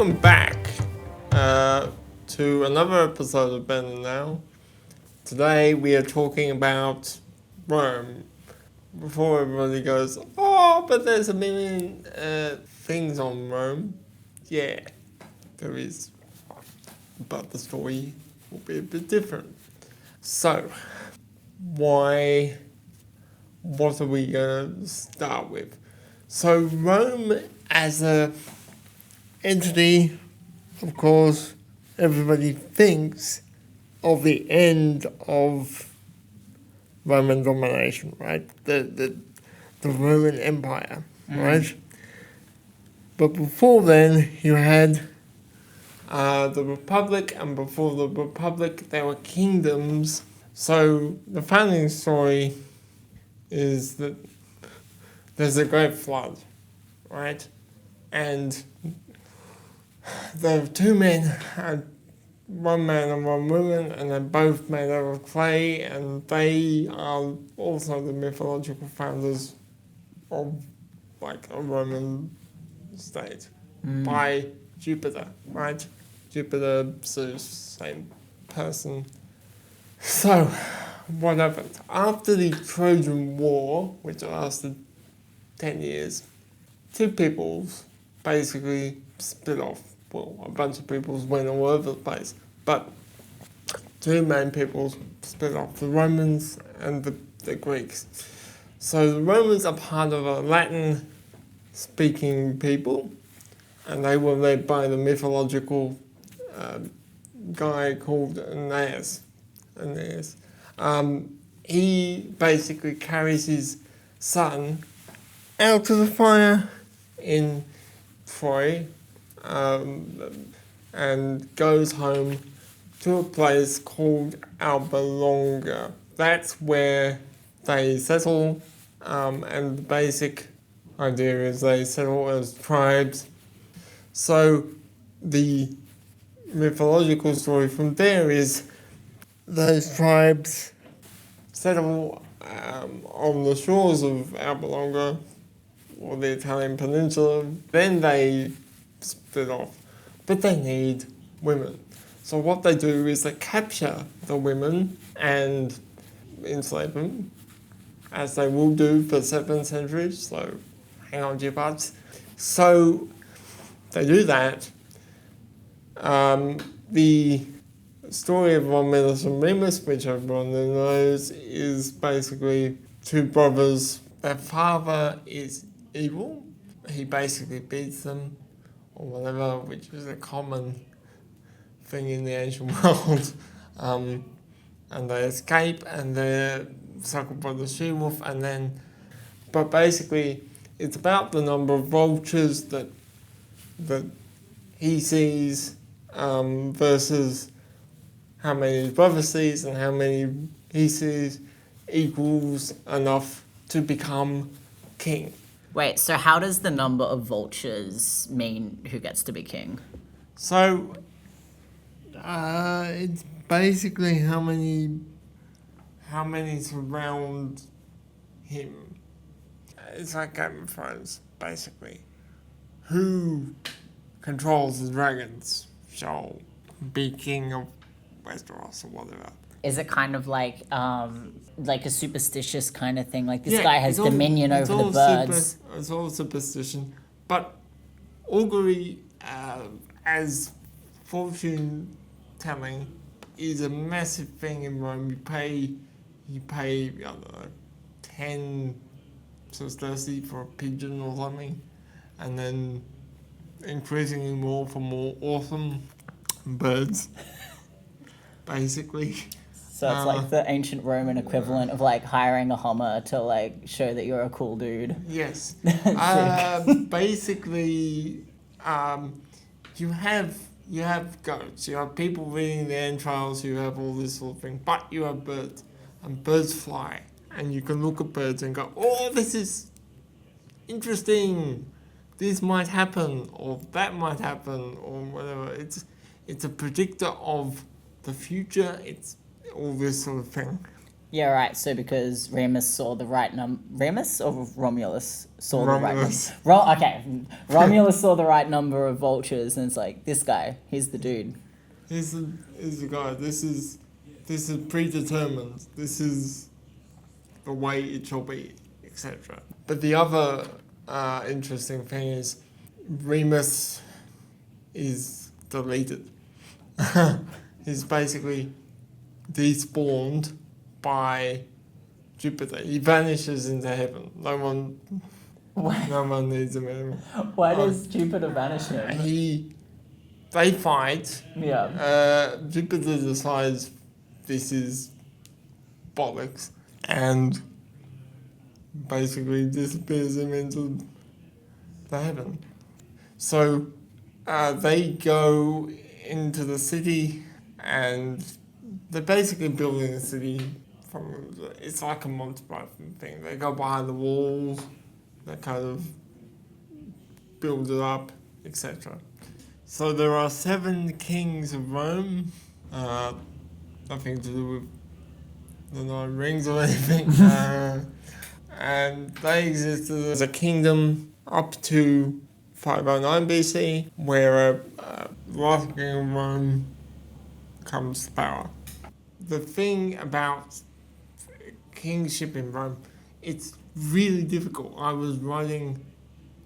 welcome back to another episode of Ben and Now. Today we are talking about Rome. Before everybody goes, oh, but there's a million things on Rome. Yeah, there is. But the story will be a bit different. So, what are we going to start with? So, Rome as a entity, of course, everybody thinks of the end of Roman domination, right? The Roman Empire, right? But before then, you had the Republic, and before the Republic, there were kingdoms. So the founding story is that there's a great flood, right? And there are two men, one man and one woman, and they're both made out of clay, and they are also the mythological founders of like a Roman state by Jupiter, right? Jupiter, Zeus, same person. So, what happened? After the Trojan War, which lasted 10 years, two peoples basically split off. Well, a bunch of peoples went all over the place, but two main peoples split off, the Romans and the Greeks. So the Romans are part of a Latin-speaking people, and they were led by the mythological guy called Aeneas. He basically carries his son out to the fire in Troy and goes home to a place called Alba Longa. That's where they settle, and the basic idea is they settle as tribes. So the mythological story from there is those tribes settle on the shores of Alba Longa, or the Italian peninsula. Then they split off, but they need women. So what they do is they capture the women and enslave them, as they will do for 7 centuries, so hang on to your butts. So they do that. The story of Romulus and Remus, which everyone knows, is basically two brothers. Their father is evil. He basically beats them, or whatever, which is a common thing in the ancient world. And they escape, and they're suckled by the she-wolf, and then... But basically, it's about the number of vultures that he sees versus how many his brother sees, and how many he sees equals enough to become king. Wait, so how does the number of vultures mean who gets to be king? So, it's basically how many surround him. It's like Game of Thrones, basically. Who controls the dragons shall be king of Westeros or whatever. Is it kind of like a superstitious kind of thing? Like this guy has dominion over the birds. It's all superstition. But augury, as fortune telling, is a massive thing in Rome. You pay I don't know, 10 sesterces for a pigeon or something, and then increasingly more for more awesome birds, basically. So it's like the ancient Roman equivalent of like hiring a Hummer to like show that you're a cool dude. Yes. Basically, you have goats, you have people eating the entrails, you have all this sort of thing, but you have birds, and birds fly, and you can look at birds and go, oh, this is interesting, this might happen, or that might happen, or whatever. It's a predictor of the future, it's all this sort of thing. Yeah, right. So because Remus saw the right Remus or Romulus saw Romulus. the right number. Okay, Romulus saw the right number of vultures, and it's like this guy. He's the dude. He's the guy. This is predetermined. This is the way it shall be, etc. But the other interesting thing is Remus is deleted. He's basically despawned by Jupiter. He vanishes into heaven. No one needs him anymore. Why does Jupiter vanish him? They fight. Yeah. Jupiter decides this is bollocks and basically disappears him into the heaven. So they go into the city and they're basically building a city it's like a Monty Python thing. They go behind the walls, they kind of build it up, etc. So there are 7 kings of Rome, nothing to do with the 9 rings or anything, and they existed as a kingdom up to 509 BC, where the last king of Rome comes to power. The thing about kingship in Rome, it's really difficult. I was writing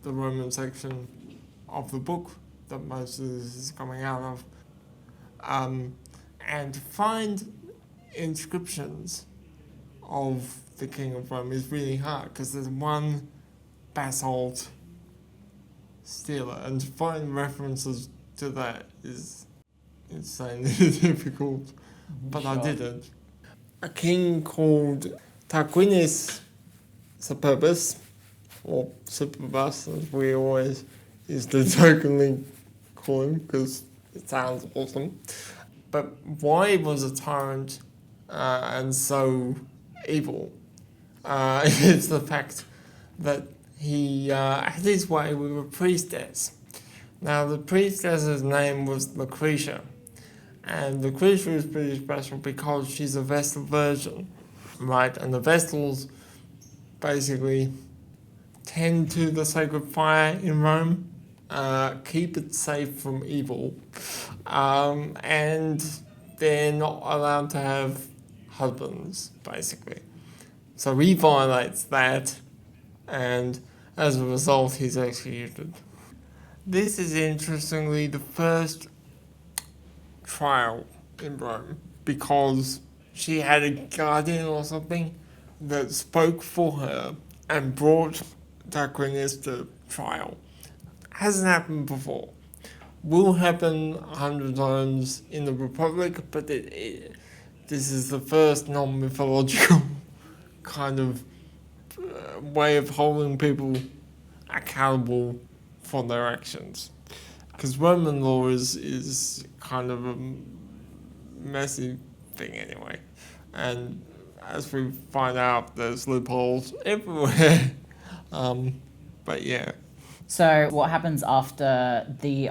the Roman section of the book that most of this is coming out of, and to find inscriptions of the king of Rome is really hard because there's one basalt stela, and to find references to that is insanely difficult, but sure. I didn't. A king called Tarquinius Superbus, or Superbus as we always used to jokingly call him because it sounds awesome. But why he was a tyrant and so evil is the fact that he had his way with a priestess. Now the priestess's name was Lucretia, and Lucretia is pretty special because she's a Vestal virgin, right? And the Vestals basically tend to the sacred fire in Rome, keep it safe from evil, and they're not allowed to have husbands, basically. So he violates that, and as a result, he's executed. This is interestingly the first trial in Rome because she had a guardian or something that spoke for her and brought Tarquinius to trial. Hasn't happened before. Will happen 100 times in the Republic, but this is the first non-mythological kind of way of holding people accountable for their actions. Because Roman law is kind of a messy thing anyway. And as we find out, there's loopholes everywhere. But yeah. So what happens after the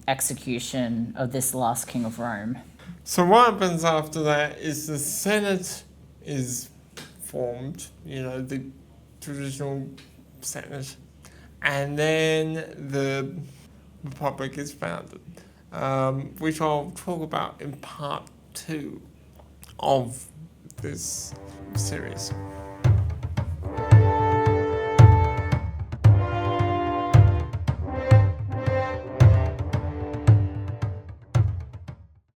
execution of this last king of Rome? So what happens after that is the Senate is formed, the traditional Senate, and then the Republic is founded, which I'll talk about in part 2 of this series.